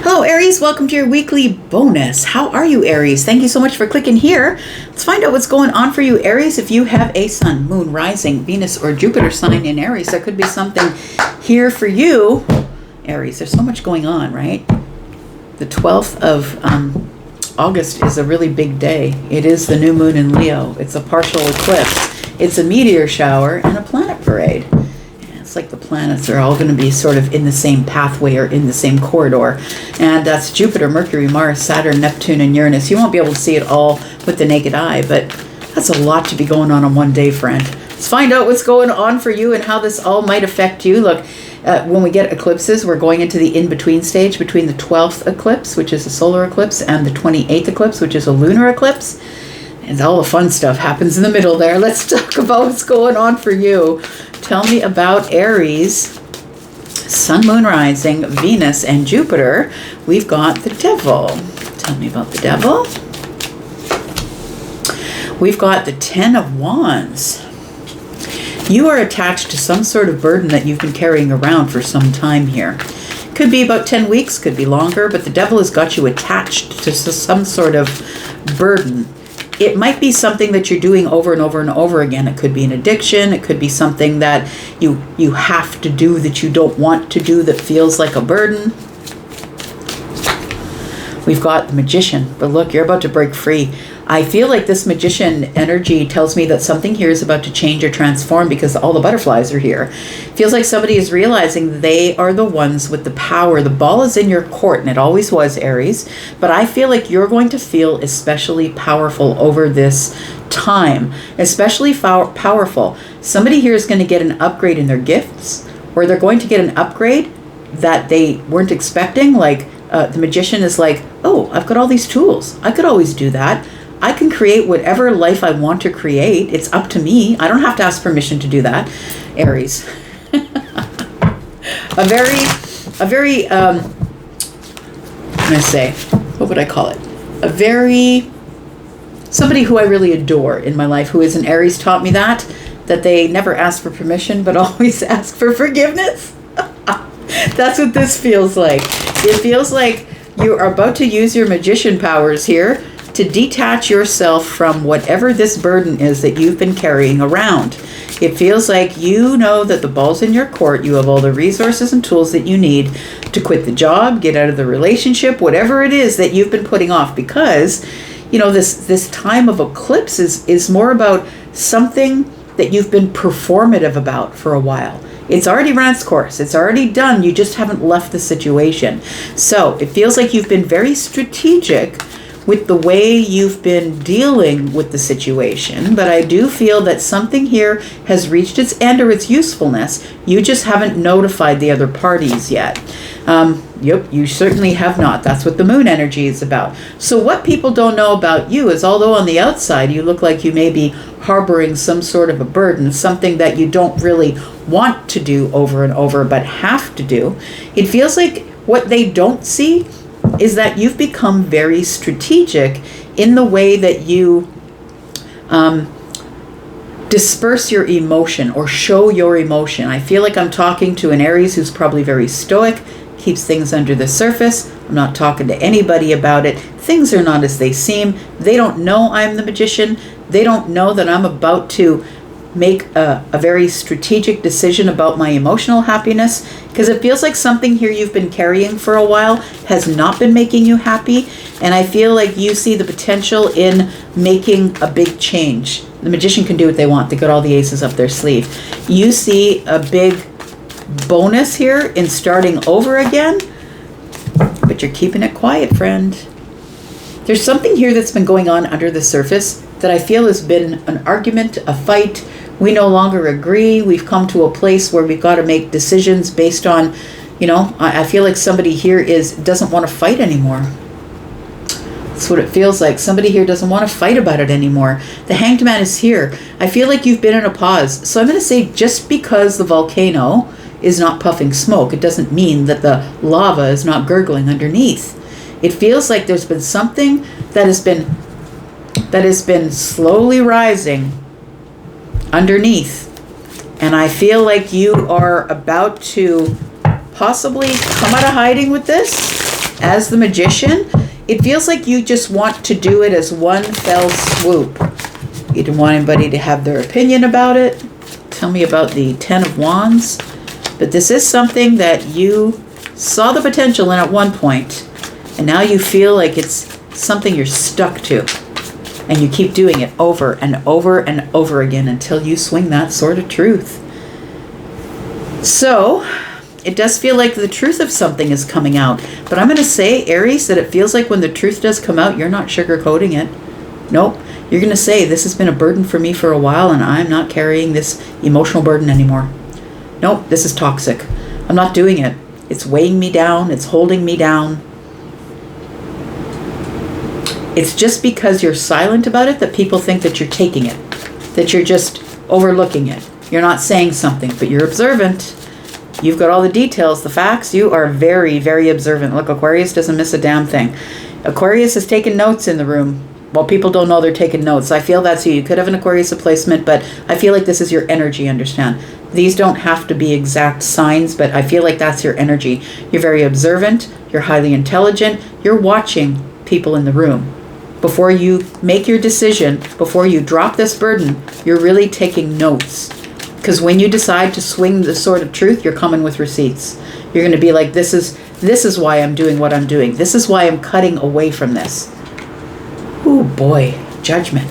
Hello, Aries. Welcome to your weekly bonus. How are you, Aries? Thank you so much for clicking here. Let's find out what's going on for you, Aries. If you have a sun, moon, rising, Venus, or Jupiter sign in Aries, there could be something here for you, Aries. There's so much going on, right? The 12th of August is a really big day. It is the new moon in Leo. It's a partial eclipse. It's a meteor shower and a planet parade. It's like the planets are all going to be sort of in the same pathway or in the same corridor. And that's Jupiter, Mercury, Mars, Saturn, Neptune, and Uranus. You won't be able to see it all with the naked eye, but that's a lot to be going on one day, friend. Let's find out what's going on for you and how this all might affect you. Look, when we get eclipses, we're going into the in-between stage between the 12th eclipse, which is a solar eclipse, and the 28th eclipse, which is a lunar eclipse. And all the fun stuff happens in the middle there. Let's talk about what's going on for you. Tell me about Aries, Sun, Moon, Rising, Venus, and Jupiter. We've got the Devil. Tell me about the Devil. We've got the Ten of Wands. You are attached to some sort of burden that you've been carrying around for some time here. Could be about 10 weeks, could be longer, but the Devil has got you attached to some sort of burden. It might be something that you're doing over and over and over again. It could be an addiction. It could be something that you have to do that you don't want to do that feels like a burden. We've got the Magician, but look, you're about to break free. I feel like this Magician energy tells me that something here is about to change or transform because all the butterflies are here. Feels like somebody is realizing they are the ones with the power. The ball is in your court, and it always was, Aries. But I feel like you're going to feel especially powerful over this time, especially powerful. Somebody here is going to get an upgrade in their gifts, or they're going to get an upgrade that they weren't expecting. Like the Magician is like, oh, I've got all these tools. I could always do that. I can create whatever life I want to create. It's up to me. I don't have to ask permission to do that, Aries. a very, I'm going to say, what would I call it? Somebody who I really adore in my life, who is an Aries, taught me that they never ask for permission, but always ask for forgiveness. That's what this feels like. It feels like you are about to use your magician powers here to detach yourself from whatever this burden is that you've been carrying around. It feels like you know that the ball's in your court. You have all the resources and tools that you need to quit the job, get out of the relationship, whatever it is that you've been putting off, because you know this time of eclipse is more about something that you've been performative about for a while. It's already run its course. It's already done. You just haven't left the situation. So it feels like you've been very strategic with the way you've been dealing with the situation, but I do feel that something here has reached its end or its usefulness. You just haven't notified the other parties yet. Yep, you certainly have not. That's what the moon energy is about. So what people don't know about you is, although on the outside you look like you may be harboring some sort of a burden, something that you don't really want to do over and over but have to do, it feels like what they don't see is that you've become very strategic in the way that you disperse your emotion or show your emotion. I feel like I'm talking to an Aries who's probably very stoic, keeps things under the surface. I'm not talking to anybody about it. Things are not as they seem. They don't know I'm the Magician. They don't know that I'm about to make a very strategic decision about my emotional happiness, because it feels like something here you've been carrying for a while has not been making you happy, and I feel like you see the potential in making a big change. The Magician can do what they want. They got all the aces up their sleeve. You see a big bonus here in starting over again, but you're keeping it quiet, friend. There's something here that's been going on under the surface that I feel has been an argument, a fight. We no longer agree. We've come to a place where we've got to make decisions based on, you know, I feel like somebody here doesn't want to fight anymore. That's what it feels like. Somebody here doesn't want to fight about it anymore. The Hanged Man is here. I feel like you've been in a pause. So I'm going to say, just because the volcano is not puffing smoke, it doesn't mean that the lava is not gurgling underneath. It feels like there's been something that has been slowly rising underneath, and I feel like you are about to possibly come out of hiding with this. As the Magician, it feels like you just want to do it as one fell swoop. You don't want anybody to have their opinion about it. Tell me about the Ten of Wands. But this is something that you saw the potential in at one point, and now you feel like it's something you're stuck to. And you keep doing it over and over and over again until you swing that sword of truth. So, it does feel like the truth of something is coming out. But I'm going to say, Aries, that it feels like when the truth does come out, you're not sugarcoating it. Nope. You're going to say, this has been a burden for me for a while, and I'm not carrying this emotional burden anymore. Nope, this is toxic. I'm not doing it. It's weighing me down. It's holding me down. It's just because you're silent about it that people think that you're taking it, that you're just overlooking it. You're not saying something, but you're observant. You've got all the details, the facts. You are very, very observant. Look, Aquarius doesn't miss a damn thing. Aquarius has taken notes in the room. Well, people don't know they're taking notes. I feel that's you. You could have an Aquarius placement, but I feel like this is your energy, understand? These don't have to be exact signs, but I feel like that's your energy. You're very observant. You're highly intelligent. You're watching people in the room. Before you make your decision, before you drop this burden, you're really taking notes. Because when you decide to swing the sword of truth, you're coming with receipts. You're going to be like, this is why I'm doing what I'm doing. This is why I'm cutting away from this. Oh boy, Judgment.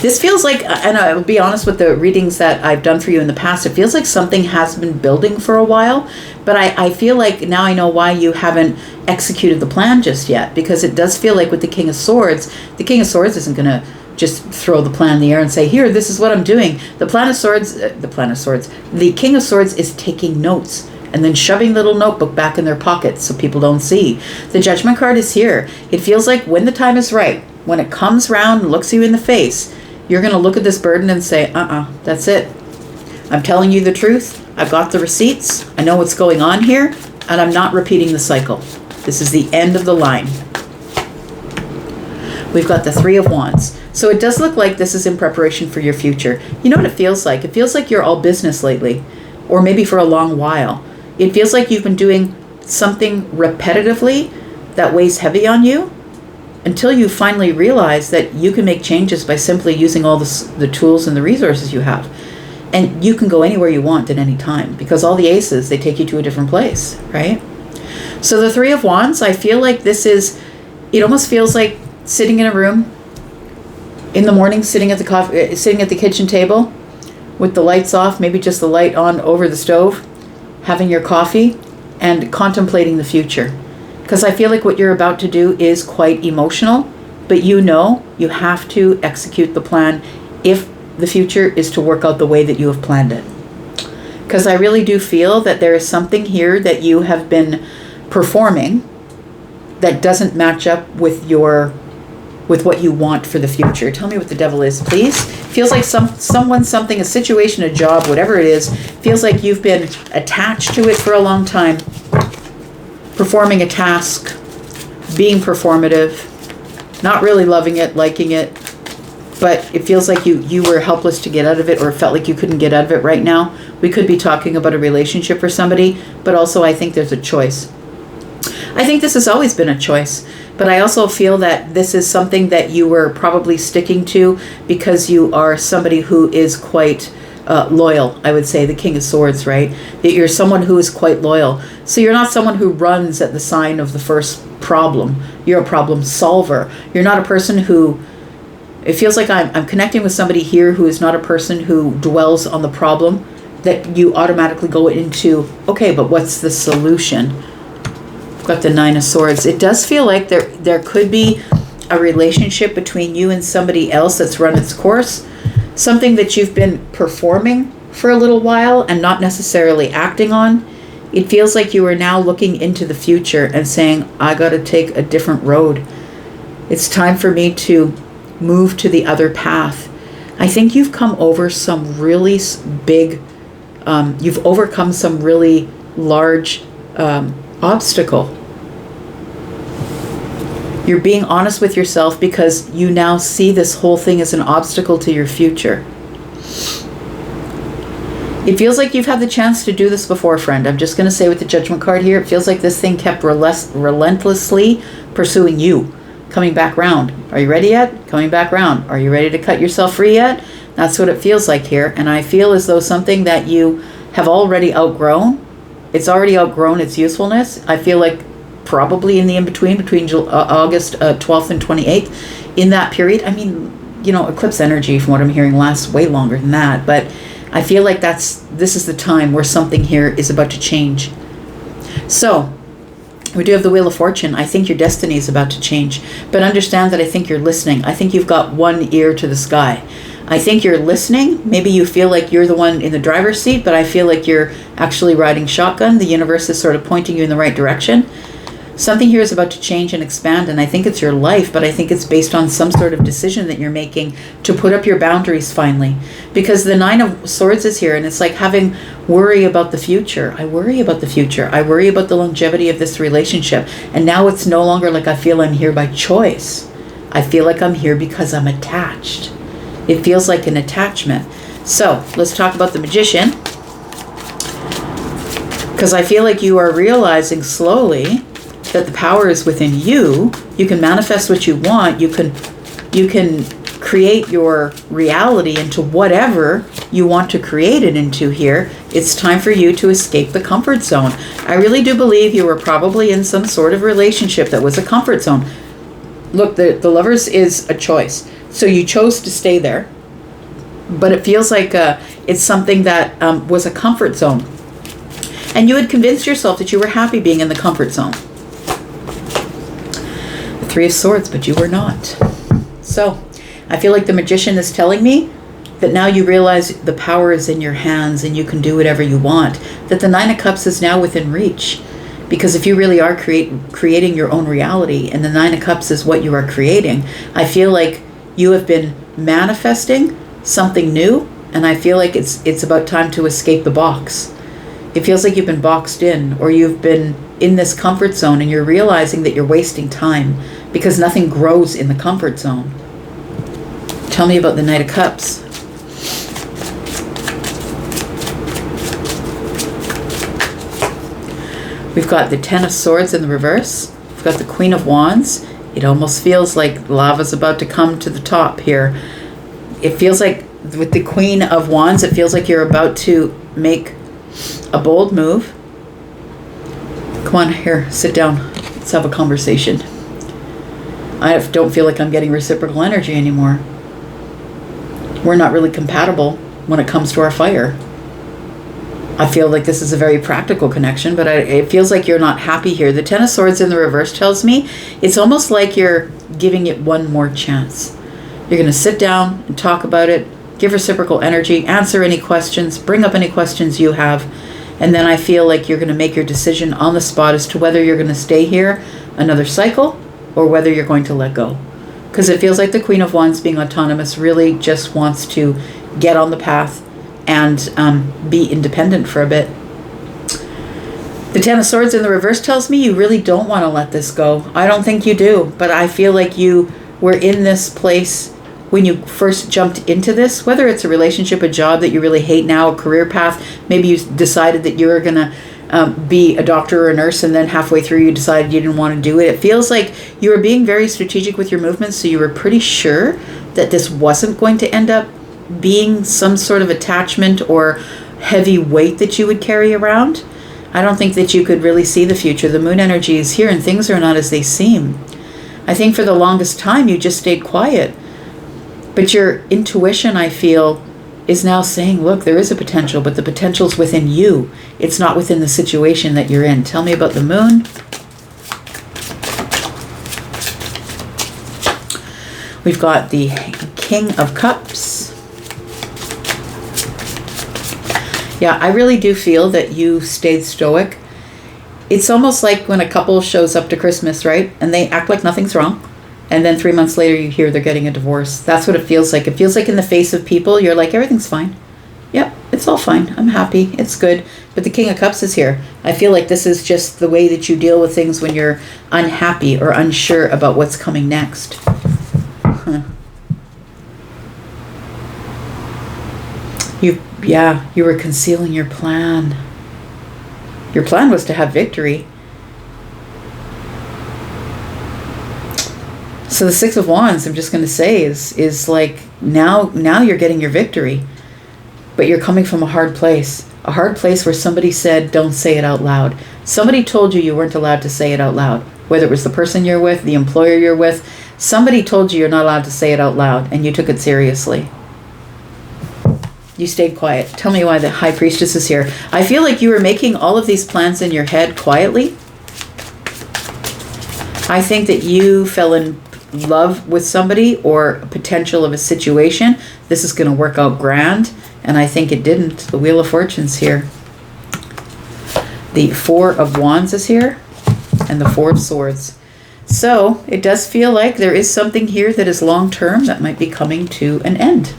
This feels like, and I'll be honest with the readings that I've done for you in the past, it feels like something has been building for a while, but I feel like now I know why you haven't executed the plan just yet, because it does feel like with the King of Swords isn't going to just throw the plan in the air and say, here, this is what I'm doing. The King of Swords is taking notes and then shoving the little notebook back in their pockets so people don't see. The Judgment card is here. It feels like when the time is right, when it comes round and looks you in the face, you're going to look at this burden and say, that's it. I'm telling you the truth. I've got the receipts. I know what's going on here, and I'm not repeating the cycle. This is the end of the line. We've got the Three of Wands. So it does look like this is in preparation for your future. You know what it feels like? It feels like you're all business lately, or maybe for a long while. It feels like you've been doing something repetitively that weighs heavy on you until you finally realize that you can make changes by simply using all the tools and the resources you have. And you can go anywhere you want at any time, because all the aces, they take you to a different place, right? So the Three of Wands, I feel like this is, it almost feels like sitting in a room in the morning, sitting at the kitchen table with the lights off, maybe just the light on over the stove, having your coffee and contemplating the future. Because I feel like what you're about to do is quite emotional, but you know you have to execute the plan if the future is to work out the way that you have planned it. Because I really do feel that there is something here that you have been performing that doesn't match up with what you want for the future. Tell me what the Devil is, please. Feels like someone, something, a situation, a job, whatever it is, feels like you've been attached to it for a long time. Performing a task, being performative, not really loving it, liking it, but it feels like you were helpless to get out of it, or felt like you couldn't get out of it right now. We could be talking about a relationship for somebody, but also I think there's a choice. I think this has always been a choice, but I also feel that this is something that you were probably sticking to because you are somebody who is quite loyal. I would say the King of Swords, right? That you're someone who is quite loyal. So you're not someone who runs at the sign of the first problem. You're a problem solver. You're not a person who, it feels like I'm connecting with somebody here who is not a person who dwells on the problem, that you automatically go into, okay, but what's the solution? Got the Nine of Swords. It does feel like there could be a relationship between you and somebody else that's run its course. Something that you've been performing for a little while and not necessarily acting on. It feels like you are now looking into the future and saying, I got to take a different road. It's time for me to move to the other path. I think you've come over some really big, you've overcome some really large obstacle. You're being honest with yourself because you now see this whole thing as an obstacle to your future. It feels like you've had the chance to do this before, friend. I'm just going to say with the Judgment card here, it feels like this thing kept relentlessly pursuing you. Coming back round. Are you ready yet? Coming back round. Are you ready to cut yourself free yet? That's what it feels like here. And I feel as though something that you have already outgrown, it's already outgrown its usefulness. I feel like probably in the in-between, between August 12th and 28th, in that period, I mean, you know, eclipse energy, from what I'm hearing, lasts way longer than that. But I feel like this is the time where something here is about to change. So, we do have the Wheel of Fortune. I think your destiny is about to change. But understand that I think you're listening. I think you've got one ear to the sky. I think you're listening. Maybe you feel like you're the one in the driver's seat, but I feel like you're actually riding shotgun. The universe is sort of pointing you in the right direction. Something here is about to change and expand, and I think it's your life, but I think it's based on some sort of decision that you're making to put up your boundaries finally. Because the Nine of Swords is here, and it's like having worry about the future. I worry about the future. I worry about the longevity of this relationship. And now it's no longer like I feel I'm here by choice. I feel like I'm here because I'm attached. It feels like an attachment. So let's talk about the Magician. Because I feel like you are realizing slowly that the power is within you. You can manifest what you want. You can create your reality into whatever you want to create it into here. It's time for you to escape the comfort zone. I really do believe you were probably in some sort of relationship that was a comfort zone. Look, the Lovers is a choice. So you chose to stay there. But it feels like it's something that was a comfort zone. And you had convinced yourself that you were happy being in the comfort zone. Three of Swords, but you were not. So I feel like the Magician is telling me that now you realize the power is in your hands and you can do whatever you want. That the Nine of Cups is now within reach. Because if you really are creating your own reality, and the Nine of Cups is what you are creating, I feel like you have been manifesting something new, and I feel like it's about time to escape the box. It feels like you've been boxed in, or you've been in this comfort zone, and you're realizing that you're wasting time because nothing grows in the comfort zone. Tell me about the Knight of Cups. We've got the Ten of Swords in the reverse. We've got the Queen of Wands. It almost feels like lava's about to come to the top here. It feels like with the Queen of Wands, it feels like you're about to make a bold move. Come on, here, sit down. Let's have a conversation. I don't feel like I'm getting reciprocal energy anymore. We're not really compatible when it comes to our fire. I feel like this is a very practical connection, but it feels like you're not happy here. The Ten of Swords in the reverse tells me it's almost like you're giving it one more chance. You're going to sit down and talk about it, give reciprocal energy, answer any questions, bring up any questions you have, and then I feel like you're going to make your decision on the spot as to whether you're going to stay here another cycle or whether you're going to let go. Because it feels like the Queen of Wands, being autonomous, really just wants to get on the path and be independent for a bit. The Ten of Swords in the reverse tells me you really don't want to let this go. I don't think you do, but I feel like you were in this place when you first jumped into this, whether it's a relationship, a job that you really hate now, a career path. Maybe you decided that you were going to be a doctor or a nurse, and then halfway through you decided you didn't want to do it. It feels like you were being very strategic with your movements, so you were pretty sure that this wasn't going to end up being some sort of attachment or heavy weight that you would carry around. I don't think that you could really see the future. The moon energy is here and things are not as they seem. I think for the longest time you just stayed quiet. But your intuition, I feel, is now saying, look, there is a potential, but the potential's within you. It's not within the situation that you're in. Tell me about the moon. We've got the King of Cups. Yeah, I really do feel that you stayed stoic. It's almost like when a couple shows up to Christmas, right? And they act like nothing's wrong. And then 3 months later, you hear they're getting a divorce. That's what it feels like. It feels like in the face of people, you're like, everything's fine. Yep, it's all fine. I'm happy. It's good. But the King of Cups is here. I feel like this is just the way that you deal with things when you're unhappy or unsure about what's coming next. Huh. You've Yeah, you were concealing your plan. Your plan was to have victory. So the Six of Wands, I'm just going to say, is like now you're getting your victory, but you're coming from a hard place. A hard place where somebody said, don't say it out loud. Somebody told you weren't allowed to say it out loud. Whether it was the person you're with, the employer you're with, somebody told you you're not allowed to say it out loud, and you took it seriously. You stayed quiet. Tell me why the High Priestess is here. I feel like you were making all of these plans in your head quietly. I think that you fell in love with somebody or potential of a situation. This is going to work out grand. And I think it didn't. The Wheel of Fortune's here. The Four of Wands is here. And the Four of Swords. So it does feel like there is something here that is long term that might be coming to an end.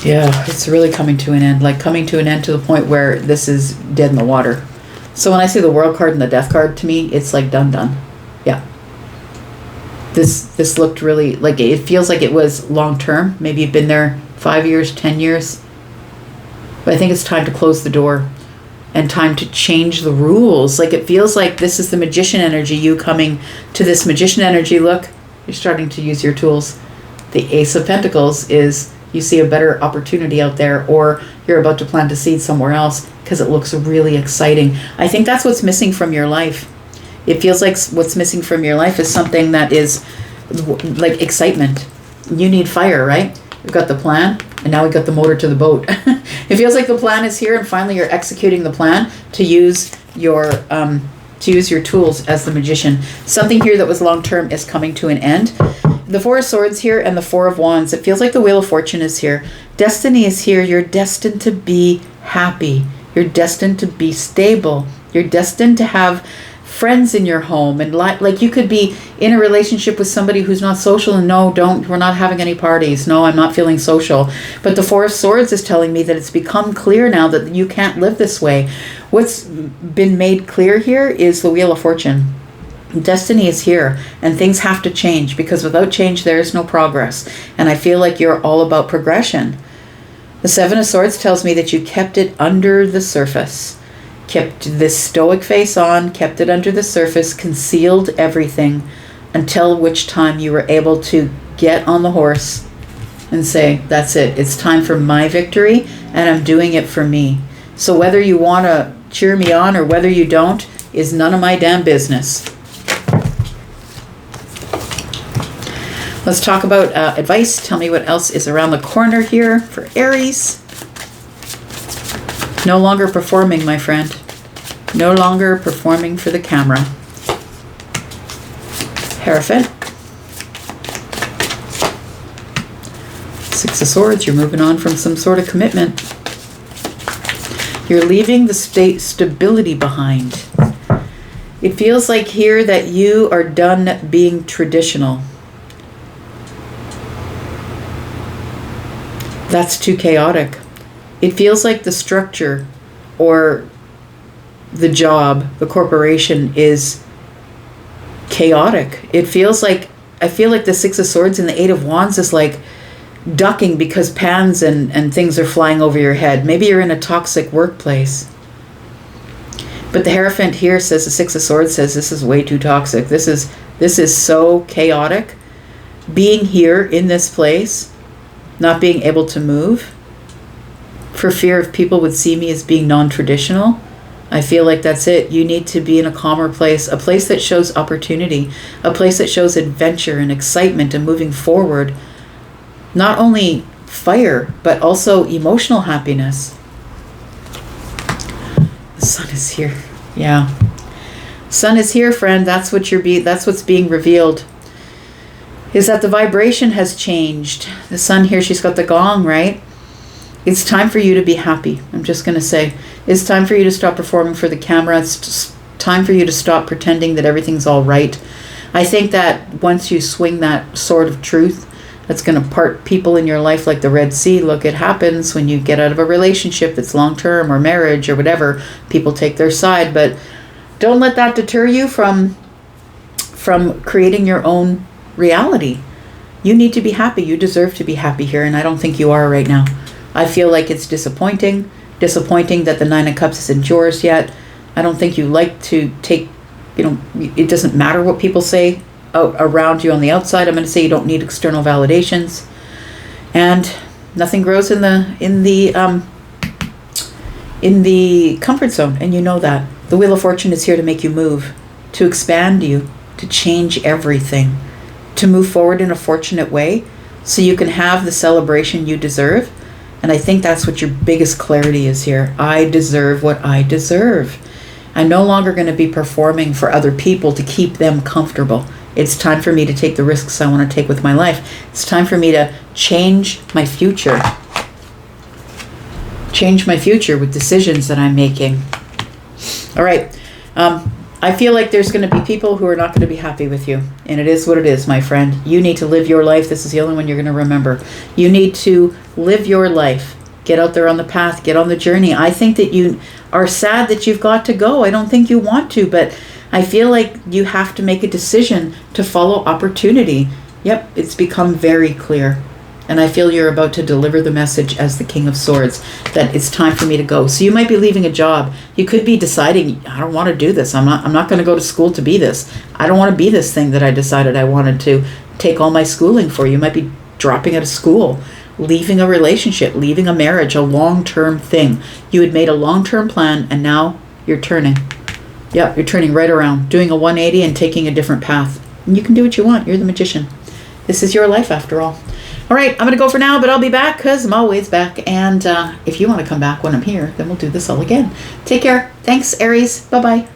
Yeah, it's really coming to an end. Like coming to an end to the point where this is dead in the water. So when I see the World card and the Death card, to me, it's like done. Yeah. This looked really, like it feels like it was long term. Maybe you've been there 5 years, 10 years. But I think it's time to close the door and time to change the rules. Like it feels like this is the Magician energy, you coming to this Magician energy. Look, you're starting to use your tools. The Ace of Pentacles is you see a better opportunity out there, or you're about to plant a seed somewhere else because it looks really exciting. I think that's what's missing from your life. It feels like what's missing from your life is something that is like excitement. You need fire, right? We've got the plan, and now we got the motor to the boat. It feels like the plan is here, and finally you're executing the plan to use your tools as the Magician. Something here that was long term is coming to an end. The Four of Swords here and the Four of Wands. It feels like the Wheel of Fortune is here. Destiny is here. You're destined to be happy. You're destined to be stable. You're destined to have friends in your home, and like you could be in a relationship with somebody who's not social, and we're not having any parties. No, I'm not feeling social. But the Four of Swords is telling me that it's become clear now that you can't live this way. What's been made clear here is the Wheel of Fortune. Destiny is here, and things have to change, because without change there is no progress. And I feel like you're all about progression. The Seven of Swords tells me that you kept it under the surface. Kept this stoic face on, kept it under the surface, concealed everything until which time you were able to get on the horse and say, that's it. It's time for my victory, and I'm doing it for me. So whether you want to cheer me on or whether you don't is none of my damn business. Let's talk about advice. Tell me what else is around the corner here for Aries. No longer performing, my friend. No longer performing for the camera. Hierophant. Six of Swords. You're moving on from some sort of commitment. You're leaving the stability behind. It feels like here that you are done being traditional. That's too chaotic. It feels like the structure or the job, the corporation is chaotic. It feels like, I feel like the Six of Swords and the Eight of Wands is like ducking because pans and things are flying over your head. Maybe you're in a toxic workplace. But the Hierophant here says, the Six of Swords says, this is way too toxic. This is so chaotic. Being here in this place, not being able to move, for fear of people would see me as being non-traditional. I feel like that's it. You need to be in a calmer place, a place that shows opportunity, a place that shows adventure and excitement and moving forward. Not only fire, but also emotional happiness. The Sun is here. Yeah. Sun is here, friend. That's what's being revealed. Is that the vibration has changed. The Sun here, she's got the gong, right? It's time for you to be happy. I'm just going to say, it's time for you to stop performing for the camera. It's time for you to stop pretending that everything's all right. I think that once you swing that sword of truth, that's going to part people in your life like the Red Sea. Look, it happens when you get out of a relationship that's long-term or marriage or whatever. People take their side, but don't let that deter you from creating your own reality. You need to be happy. You deserve to be happy here, and I don't think you are right now. I feel like it's disappointing that the Nine of Cups isn't yours yet. I don't think you like to take, it doesn't matter what people say around you on the outside. I'm going to say you don't need external validations, and nothing grows in the comfort zone, and you know that. The Wheel of Fortune is here to make you move, to expand you, to change everything, to move forward in a fortunate way so you can have the celebration you deserve. And I think that's what your biggest clarity is here. I deserve what I deserve. I'm no longer going to be performing for other people to keep them comfortable. It's time for me to take the risks I want to take with my life. It's time for me to change my future. Change my future with decisions that I'm making. All right. I feel like there's going to be people who are not going to be happy with you. And it is what it is, my friend. You need to live your life. This is the only one you're going to remember. You need to live your life. Get out there on the path. Get on the journey. I think that you are sad that you've got to go. I don't think you want to, but I feel like you have to make a decision to follow opportunity. Yep, it's become very clear. And I feel you're about to deliver the message as the King of Swords that it's time for me to go. So you might be leaving a job. You could be deciding, I don't want to do this. I'm not going to go to school to be this. I don't want to be this thing that I decided I wanted to take all my schooling for. You might be dropping out of school, leaving a relationship, leaving a marriage, a long-term thing. You had made a long-term plan, and now you're turning. Yep, you're turning right around, doing a 180 and taking a different path. And you can do what you want. You're the magician. This is your life after all. All right, I'm going to go for now, but I'll be back because I'm always back. And if you want to come back when I'm here, then we'll do this all again. Take care. Thanks, Aries. Bye-bye.